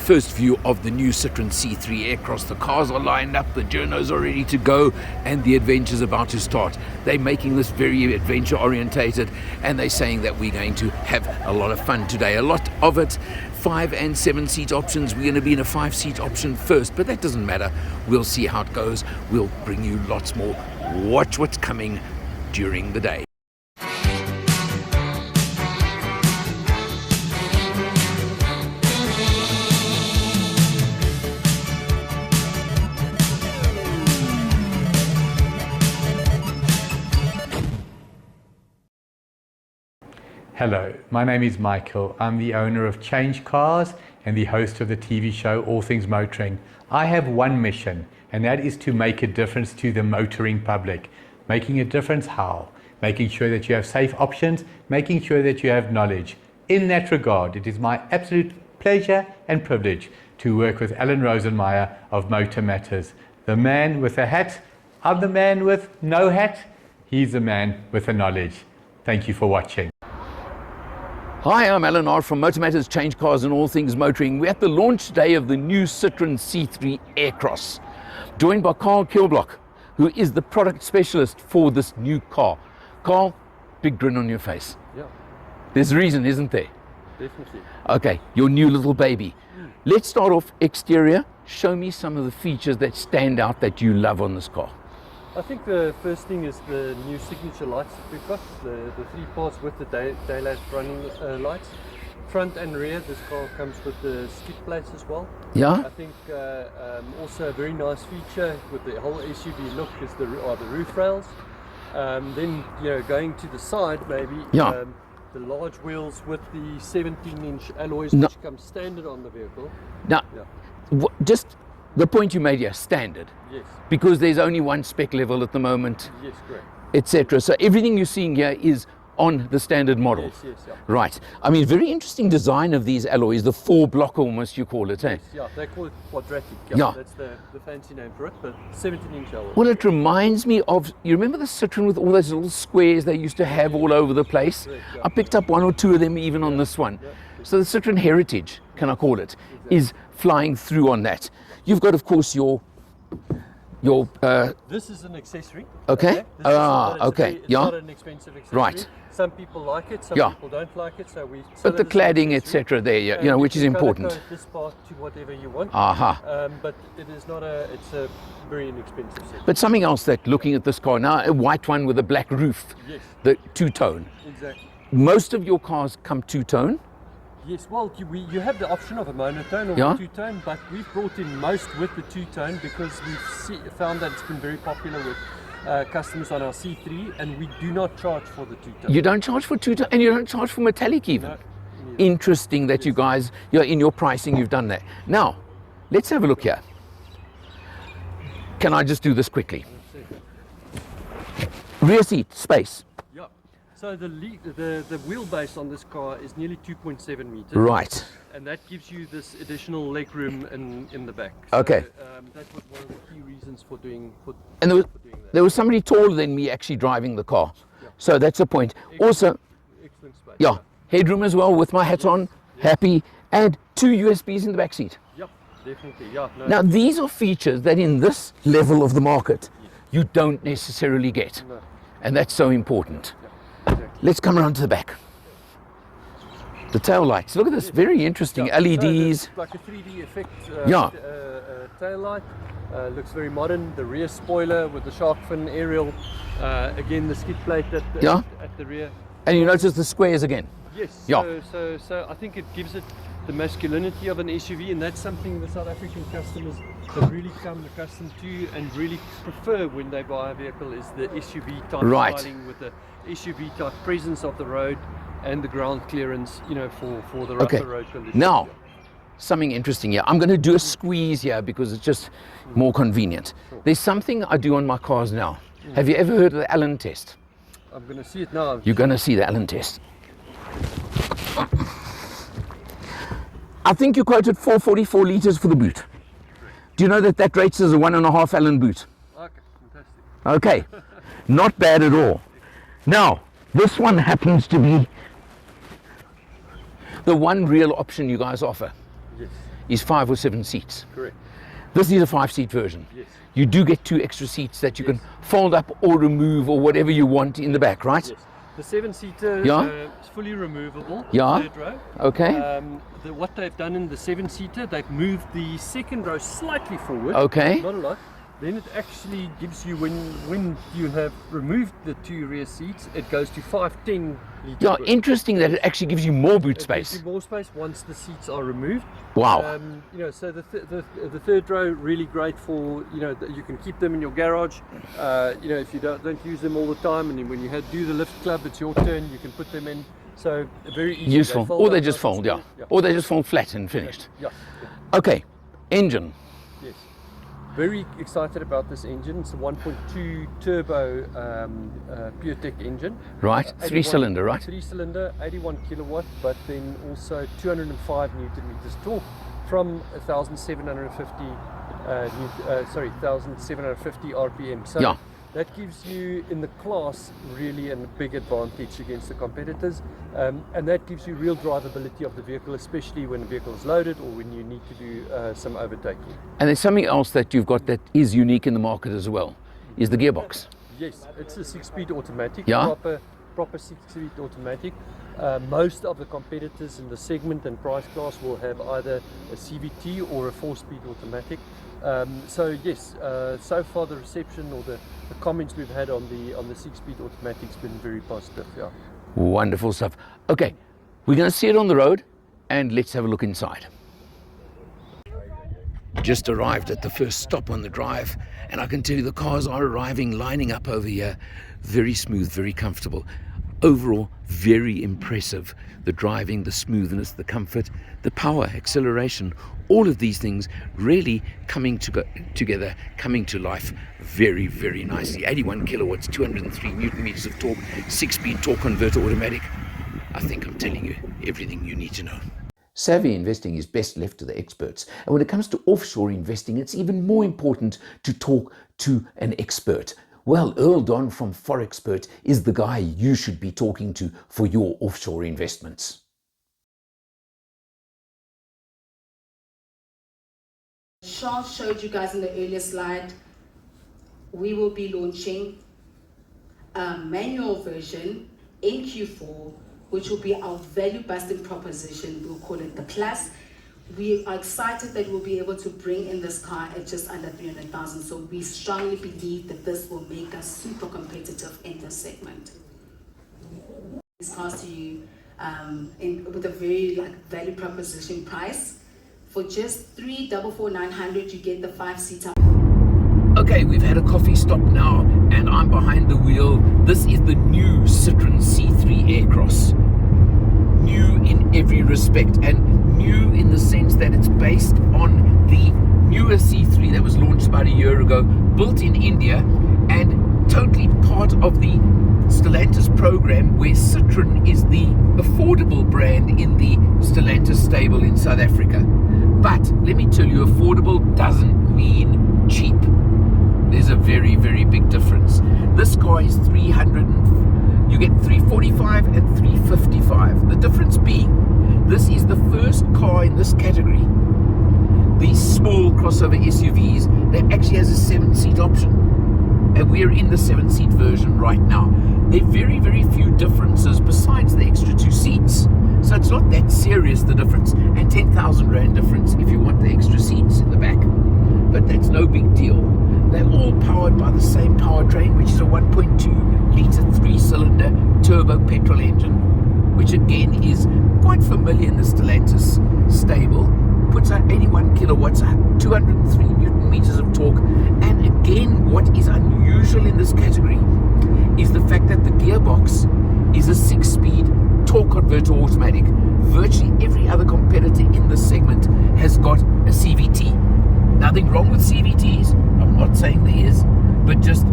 first view of the new Citroën C3 Aircross. The cars are lined up, the journos are ready to go, and the adventure's about to start. They're making this very adventure orientated, and they're saying that we're going to have a lot of fun today. A lot of it, 5 and 7 seat options. We're going to be in a 5-seat option first, but that doesn't matter. We'll see how it goes. We'll bring you lots more. Watch what's coming during the day. Hello, my name is Michael. I'm the owner of CHANGECARS and the host of the TV show All Things Motoring. I have one mission, and that is to make a difference to the motoring public. Making a difference how? Making sure that you have safe options, making sure that you have knowledge. In that regard, it is my absolute pleasure and privilege to work with Alan Rosenmeyer of MotorMatters. The man with a hat, I'm the man with no hat, he's the man with the knowledge. Thank you for watching. Hi, I'm Alan R. from MotorMatters, CHANGECARS and All Things Motoring. We're at the launch day of the new Citroën C3 Aircross, joined by Carl Kilblock, who is the product specialist for this new car. Carl, big grin on your face. Yeah. There's a reason, isn't there? Definitely. Okay, your new little baby. Let's start off exterior. Show me some of the features that stand out that you love on this car. I think the first thing is the new signature lights that we've got, the 3 parts with the daylight running lights. Front and rear, this car comes with the skid plates as well. Yeah. I think also a very nice feature with the whole SUV look is the roof rails. Then, you know, going to the side maybe, Yeah. the large wheels with the 17-inch alloys which come standard on the vehicle. Now, Yeah. just the point you made here, standard. Yes. Because there's only one spec level at the moment, Yes, correct. etc. So everything you're seeing here is on the standard model. Yes, yes, yeah. Right. I mean, very interesting design of these alloys, the 4-block almost you call it, eh? Yes, yeah, they call it quadratic. Yeah. That's the fancy name for it, but 17-inch alloy. Well, it reminds me of, you remember the Citroën with all those little squares they used to have all over the place? Correct, yeah. I picked up 1 or 2 of them even on this one. Yeah. So the Citroën heritage, can I call it, is flying through on that. You've got, of course, your This is an accessory. okay. This is Okay. it's Yeah. not an expensive accessory. Right. Some people like it, some Yeah. people don't like it, so we sell But the it as an cladding, accessory. etc. there, you And know, you which is can colour important. code this part to whatever you want. Aha. But it is not it's a very inexpensive set. But something else that, looking at this car now, a white one with a black roof, Yes. the 2-tone. Exactly. Most of your cars come 2-tone. Yes, well, you have the option of a monotone or Yeah. a 2-tone, but we've brought in most with the 2-tone because we've found that it's been very popular with customers on our C3, and we do not charge for the 2-tone. You don't charge for 2-tone, and you don't charge for metallic even. No. Yes. Interesting that you guys, in your pricing, you've done that. Now, let's have a look here. Can I just do this quickly? Rear seat space. Yeah. So the wheelbase on this car is nearly 2.7 meters. Right. And that gives you this additional leg room in the back. Okay. That was one of the key reasons for doing And that. there was somebody taller than me actually driving the car. Yeah. So that's a point. Also, Excellent space. yeah, headroom as well with my hat on, happy, and 2 USBs in the back seat. Yep, definitely. Yeah. No, Now, these are features that in this level of the market, you don't necessarily get. no. And that's so important. Yeah, exactly. Let's come around to the back. The tail lights. Look at this, very interesting. Yeah. LEDs. So there's like a 3D effect Yeah. tail light. Looks very modern. The rear spoiler with the shark fin aerial. Again, the skid plate at the rear. And you notice the squares again. Yes. Yeah. So I think it gives it the masculinity of an SUV, and that's something the South African customers have really come accustomed to and really prefer when they buy a vehicle, is the SUV type Right. styling with the SUV type presence of the road and the ground clearance, you know, for the Okay. rougher road conditions. Now, something interesting here. I'm going to do a squeeze here because it's just more convenient. There's something I do on my cars now. Have you ever heard of the Allen test? I'm going to see it now. You're going to see the Allen test. I think you quoted 444 litres for the boot. Do you know that that rates as a 1.5 Allen boot? Okay, fantastic. Okay, not bad at all. Now, this one happens to be the one real option you guys offer. Yes, is 5 or 7 seats. correct. This is a 5-seat version. Yes. You do get 2 extra seats that you Yes. can fold up or remove or whatever you want in the back, right? Yes. The 7-seater Yeah. is fully removable. Yeah. Third row. Okay. What they've done in the 7-seater, they've moved the second row slightly forward. Okay. Not a lot. Then it actually gives you, when you have removed the 2 rear seats, it goes to 510 litre. Yeah, interesting that it actually gives you more boot It space. gives you more space once the seats are removed. Wow. So the third row really great for, you can keep them in your garage. If you don't use them all the time, and then when you do the lift club, it's your turn. You can put them in. So very easy. Useful. Or they just up, fold, yeah. yeah. Or they just fold flat and finished. Yeah. Okay. Engine. Yes. Very excited about this engine. It's a 1.2 turbo PureTech engine. Right. 3-cylinder, right? 3-cylinder, 81 kilowatt, but then also 205 newton meters torque from 1,750 RPM. So Yeah. that gives you in the class really a big advantage against the competitors, and that gives you real drivability of the vehicle, especially when the vehicle is loaded or when you need to do some overtaking. And there's something else that you've got that is unique in the market as well, is the gearbox. Yes, it's a 6-speed automatic, Yeah. proper 6-speed automatic. Most of the competitors in the segment and price class will have either a CVT or a 4-speed automatic. So yes, so far the reception or the comments we've had on the 6-speed automatic's been very positive. Yeah. Wonderful stuff. Okay, we're going to see it on the road and let's have a look inside. Just arrived at the first stop on the drive, and I can tell you the cars are arriving, lining up over here. Very smooth, very comfortable. Overall, very impressive. The driving, the smoothness, the comfort, the power, acceleration, all of these things really coming together, coming to life very, very nicely. 81 kilowatts, 203 newton meters of torque, 6-speed torque converter automatic. I think I'm telling you everything you need to know. Savvy investing is best left to the experts. And when it comes to offshore investing, it's even more important to talk to an expert. Well, Earl Don from Forexpert is the guy you should be talking to for your offshore investments. Charles showed you guys in the earlier slide, we will be launching a manual version in Q4, which will be our value busting proposition. We'll call it the Plus. We are excited that we'll be able to bring in this car at just under 300,000. So we strongly believe that this will make us super competitive in this segment. These cars to you with a very value proposition price. For just $344,900, you get the 5-seater. Okay, we've had a coffee stop now, and I'm behind the wheel. This is the new Citroën C3 Aircross. New in every respect, and new in the sense that it's based on the newer C3 that was launched about a year ago, built in India, and totally part of the Stellantis program, where Citroën is the affordable brand in the Stellantis stable in South Africa. But let me tell you, affordable doesn't mean cheap. There's a very, very big difference. This car is you get 345 and 355. The difference being, this is the first car in this category, these small crossover SUVs, that actually has a 7-seat option. And we're in the 7-seat version right now. There are very, very few differences besides the extra 2 seats. So it's not that serious, the difference. And 10,000 Rand difference if you want the extra seats in the back. But that's no big deal. They're all powered by the same powertrain, which is a 1.2 litre 3-cylinder turbo petrol engine, which again is quite familiar in the Stellantis stable. Puts out 81 kilowatts, 203 newton meters of torque. And again, what is unusual in this category is the fact that the gearbox is a 6-speed torque converter automatic. Virtually every other competitor in this segment has got a CVT. Nothing wrong with CVTs, I'm not saying there is, but just,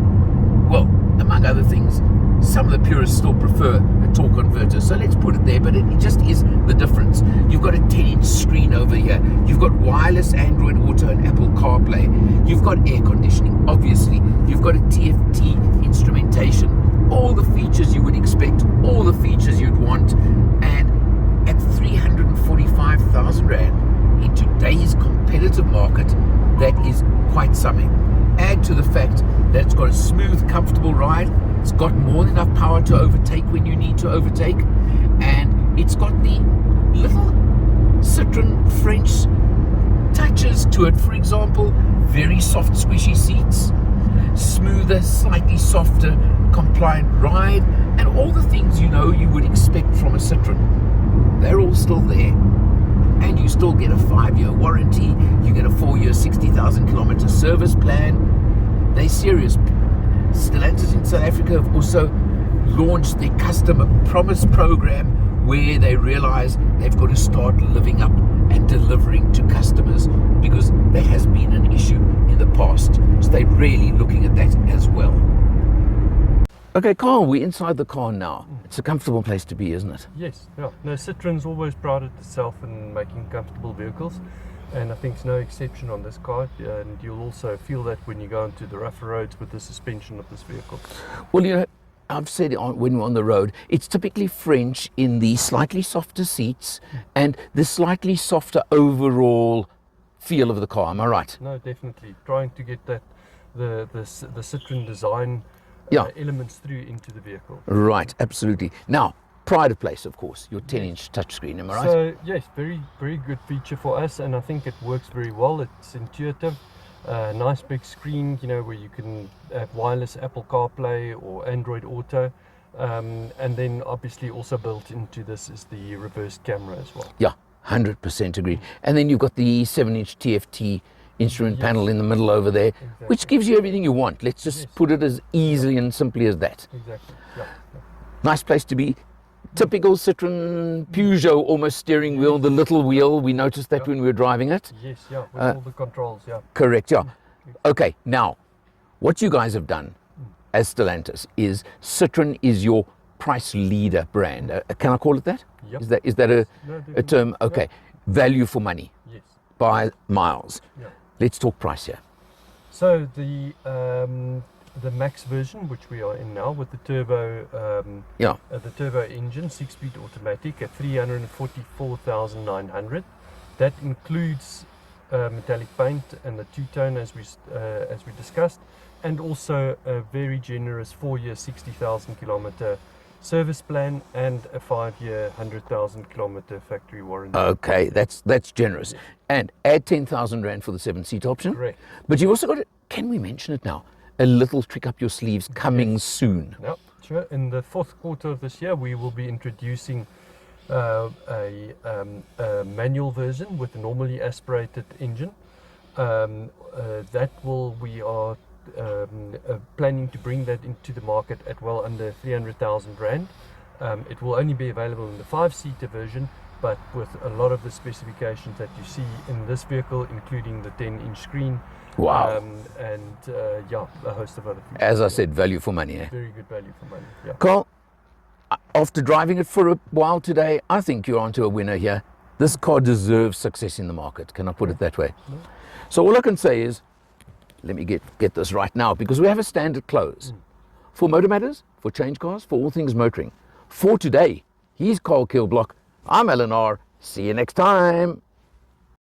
well, among other things, some of the purists still prefer a torque converter, so let's put it there, but it just is the difference. You've got a 10-inch screen over here, you've got wireless Android Auto and Apple CarPlay, you've got air conditioning, obviously, you've got a TFT instrumentation, all the features you would expect, all the features you'd want, and at 345,000 Rand, it competitive market, that is quite something. Add to the fact that it's got a smooth, comfortable ride, it's got more than enough power to overtake when you need to overtake, and it's got the little Citroën French touches to it. For example, very soft squishy seats, smoother, slightly softer, compliant ride, and all the things you know you would expect from a Citroën. They're all still there. And you still get a 5-year warranty, you get a 4-year 60,000 kilometer service plan. They're serious. Stellantis in South Africa have also launched their customer promise program, where they realize they've got to start living up and delivering to customers, because that has been an issue in the past. So they're really looking at that as well. Okay, Carl, we're inside the car now. It's a comfortable place to be, isn't it? Yes, yeah. No, Citroën's always prided itself in making comfortable vehicles, and I think it's no exception on this car. And you'll also feel that when you go onto the rougher roads with the suspension of this vehicle. Well, you know, I've said when we're on the road, it's typically French in the slightly softer seats and the slightly softer overall feel of the car. Am I right? No, definitely. Trying to get that the Citroën design elements through into the vehicle. Right, absolutely. Now, pride of place, of course, your 10-inch touchscreen, am I right? So, yes, very, very good feature for us, and I think it works very well. It's intuitive. Nice big screen, you know, where you can have wireless Apple CarPlay or Android Auto, and then obviously also built into this is the reverse camera as well. Yeah, 100% agree. And then you've got the 7-inch TFT instrument panel in the middle over there, which gives you everything you want. Let's just put it as easily and simply as that. Exactly. Yeah. Nice place to be. Typical Citroën Peugeot almost steering wheel, the little wheel. We noticed that when we were driving it. Yes, yeah, with all the controls, yeah. Correct, yeah. Okay, now, what you guys have done as Stellantis is Citroën is your price leader brand. Can I call it that? Yep. Is that a term? Okay. Value for money. Yes. By miles. Yeah. Let's talk price here. So the Max version, which we are in now, with the turbo engine, 6-speed automatic at 344,900. That includes metallic paint and the two-tone as we discussed, and also a very generous 4-year 60,000 kilometer service plan and a 5-year 100,000 kilometer factory warranty. Okay, that's generous. Yes. And add 10,000 Rand for the 7-seat option. Correct. But you've also got can we mention it now? A little trick up your sleeves coming soon. Yep, sure. In the 4th quarter of this year, we will be introducing a manual version with a normally aspirated engine. We are planning to bring that into the market at well under 300,000 Rand. It will only be available in the 5-seater version, but with a lot of the specifications that you see in this vehicle, including the 10-inch screen. Wow. A host of other features. As I said, value for money. Eh? Very good value for money. Yeah. Carl, after driving it for a while today, I think you're onto a winner here. This car deserves success in the market. Can I put it that way? No. So all I can say is, let me get this right now, because we have a standard close. For MotorMatters, for CHANGECARS, for all things motoring. For today, he's Carl Kilblock. I'm Eleanor. See you next time.